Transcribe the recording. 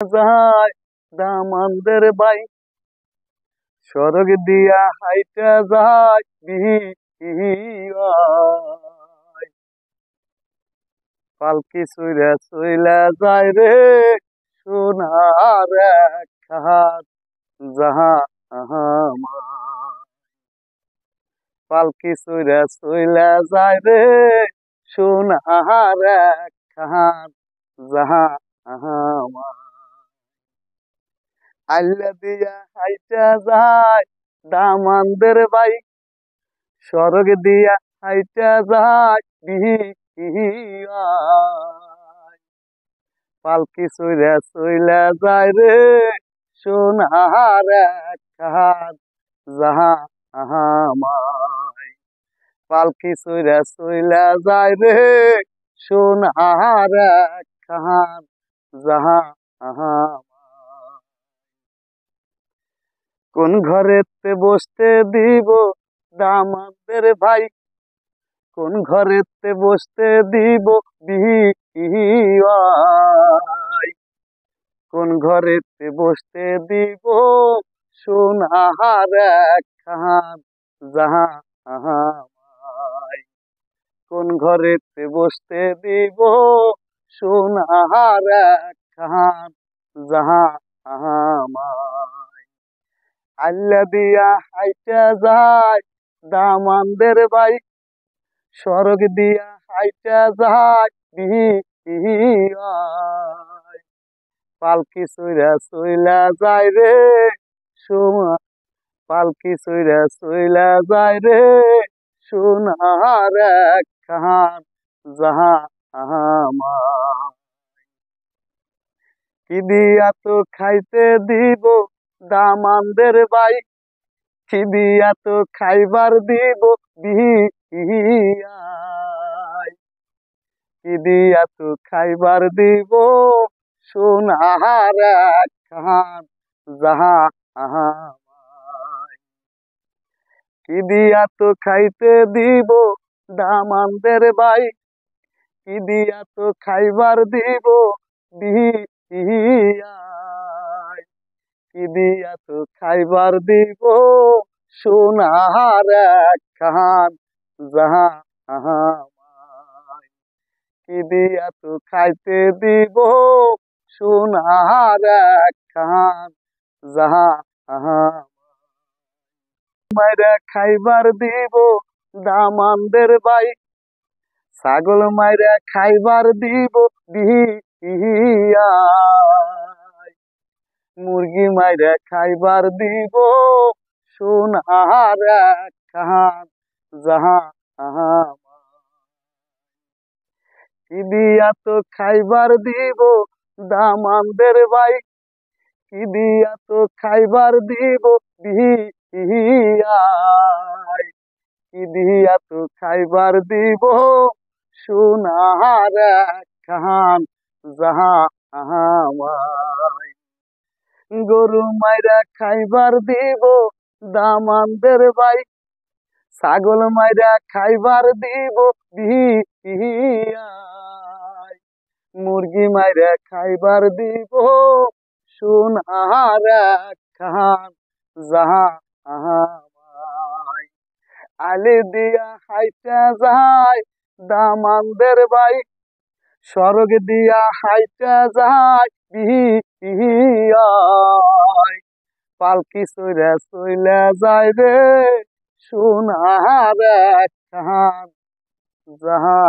যায় দামানদের বাই সড়ক দিয়া হাইটা যায় বিহিয়ায় পালকি চইরা চইলা যায় রে সোনার এক হাত যাহা পালকি চইরা চইলা যায় রে সোনার এক হাত যাহা আল্লা দিয়া হাইটা যায় দামানদের বাই সড়ক দিয়া হাইটা যায় বিহিয়ায় পালকি চইরা চইলা যায় রে সোনার এক হাত যাহা পালকি চইরা চইলা যায় রে সোনার এক হাত যাহা কোন ঘরেতে বসতে দিব দামানদের ভাই কোন ঘরেতে বসতে দিব বিহিয়ায় কোন ঘরেতে বসতে দিব সোনার এক হাত যাহা কোন ঘরেতে বসতে দিব সোনার এক হাত যাহা আল্লা দিয়া হাইটা যায় দামানদের বাই সড়ক দিয়া হাইটা যায় বিহিয়ায় পালকি চইরা চইলা যায় রে পালকি চইরা চইলা যায় রে সোনার এক হাত যাহা কি দিয়া তো খাইতে দিব দামানদের বাই কি দিয়া তো খাইবার দিব বিহিয়ায় কি দিয়া তো খাইবার দিব সোনার এক হাত যাহা কি দিয়া তো খাইতে দিব দামানদের বাই কি দিয়া তো খাইবার দিব বিহিয়ায় কি দিয়া তো খাইবার দিব সোনার এক হাত যাহা কি দিয়া তো খাইতে দিব সোনার এক হাত যাহা মাইরা খাইবার দিব দামানদের বাই ছাগল মাইরা খাইবার দিব বিহিয়ায় মুরগি মাইরা খাইবার দিব সোনার এক হাত যাহা কি দিয়া তো খাইবার দিব দামানদের বাই কি দিয়া তো খাইবার দিব বিহিয়ায় কি দিয়া তো খাইবার দিব সোনার এক হাত যাহা গরু মাইরা খাইবার দিব দামানদের বাই ছাগল মাইরা খাইবার দিব বিহিয়ায় মুরগি মাইরা খাইবার দিব সোনার এক হাত যাহা আলি দিয়া হাইটা যায় দামানদের বাই সড়ক দিয়া হাইটা যায় বিহিয়ায় পালকি চইরা চইলা যায় রে সোনার এক হাত যাহা